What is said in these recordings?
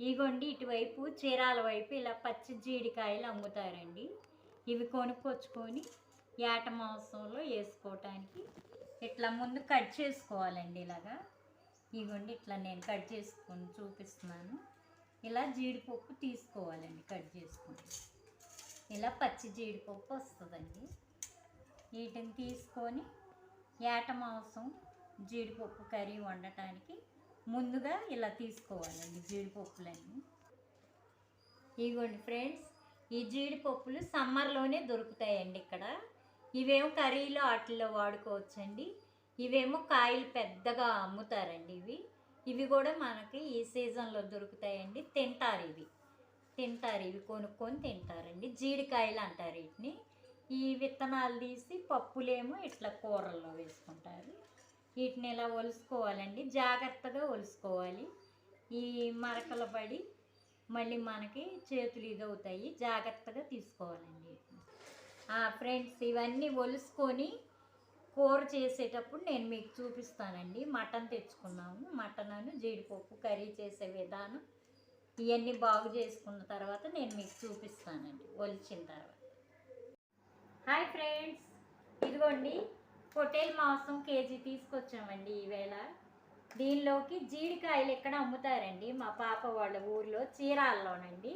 ఇగోండి ఇటువైపు చీరాల వైపు ఇలా పచ్చి జీడికాయలు అమ్ముతారండి. ఇవి కొనుక్కొచ్చుకొని ఏట మాంసంలో వేసుకోవటానికి ఇట్లా ముందు కట్ చేసుకోవాలండి. ఇలాగా ఇగోండి ఇట్లా నేను కట్ చేసుకొని చూపిస్తున్నాను. ఇలా జీడిపప్పు తీసుకోవాలండి. కట్ చేసుకొని ఇలా పచ్చి జీడిపప్పు వస్తుందండి. వీటిని తీసుకొని ఏట మాంసం జీడిపప్పు కర్రీ వండటానికి ముందుగా ఇలా తీసుకోవాలండి జీడిపప్పులన్నీ. ఇగోండి ఫ్రెండ్స్, ఈ జీడిపప్పులు సమ్మర్లోనే దొరుకుతాయండి ఇక్కడ. ఇవేమో కర్రీలో వాటిల్లో వాడుకోవచ్చండి. ఇవేమో కాయలు పెద్దగా అమ్ముతారండి. ఇవి కూడా మనకి ఈ సీజన్లో దొరుకుతాయండి. తింటారు ఇవి కొనుక్కొని తింటారండి. జీడికాయలు అంటారు వీటిని. ఈ విత్తనాలు తీసి పప్పులేమో ఇట్లా కూరల్లో వేసుకుంటారు. వీటిని ఇలా ఒలుసుకోవాలండి. జాగ్రత్తగా ఒలుసుకోవాలి. ఈ మరకలు పడి మళ్ళీ మనకి చేతులు ఇదవుతాయి. జాగ్రత్తగా తీసుకోవాలండి. ఫ్రెండ్స్, ఇవన్నీ ఒలుసుకొని కూర చేసేటప్పుడు నేను మీకు చూపిస్తానండి. మటన్ తెచ్చుకున్నాము. మటన్ జీడిపప్పు కర్రీ చేసే విధానం ఇవన్నీ బాగు చేసుకున్న తర్వాత నేను మీకు చూపిస్తానండి ఒలిచిన తర్వాత. హాయ్ ఫ్రెండ్స్, ఇదిగోండి పొట్టేలు మాంసం కేజీ తీసుకొచ్చామండి ఈవేళ. దీనిలోకి జీడికాయలు ఎక్కడ అమ్ముతారండి మా పాప వాళ్ళ ఊర్లో చీరాల్లోనండి.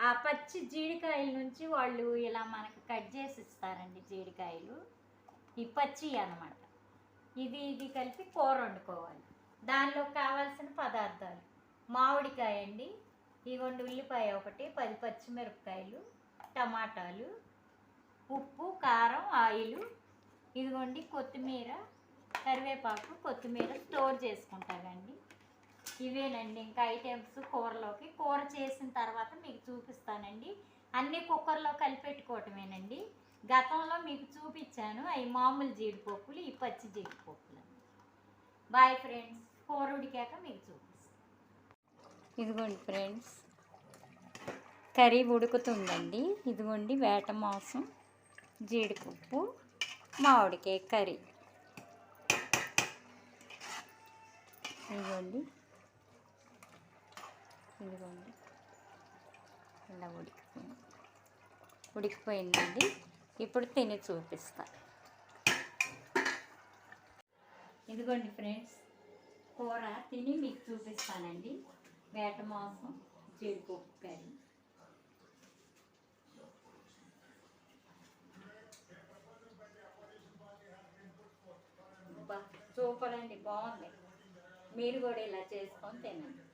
ఆ పచ్చి జీడికాయల నుంచి వాళ్ళు ఇలా మనకు కట్ చేసి ఇస్తారండి. జీడికాయలు ఈ పచ్చి అన్నమాట. ఇది కలిపి కూర వండుకోవాలి. దానిలో కావాల్సిన పదార్థాలు మామిడికాయ అండి, ఇగోండి ఉల్లిపాయ ఒకటి, 10 పచ్చిమిరపకాయలు, టమాటాలు, ఉప్పు, కారం, ఆయిల్, ఇదిగోండి కొత్తిమీర, కరివేపాకు, కొత్తిమీర స్టోర్ చేసుకుంటానండి. ఇవేనండి ఇంకా ఐటమ్స్ కూరలోకి. కూర చేసిన తర్వాత మీకు చూపిస్తానండి. అన్నీ కుక్కర్లో కలిపెట్టుకోవటమేనండి. గతంలో మీకు చూపించాను అవి మామూలు జీడిపప్పులు, ఈ పచ్చి జీడిపప్పులు. బాయ్ ఫ్రెండ్స్, కూర ఉడికాక మీకు చూపిస్తాను. ఇదిగోండి ఫ్రెండ్స్, కర్రీ ఉడుకుతుందండి. ఇదిగోండి వేట మాంసం, జీడిపప్పు, మామిడికాయ కర్రీ. ఇదిగోండి ఇలా ఉడికిపోయిందండి. ఇప్పుడు తిని చూపిస్తా. ఇదిగోండి ఫ్రెండ్స్, కూర తిని మీకు చూపిస్తానండి. వేట మాంసం జీడిపప్పు కర్రీ. సూపర్ అండి, బాగుంది. మీరు కూడా ఇలా చేసుకొని తినండి.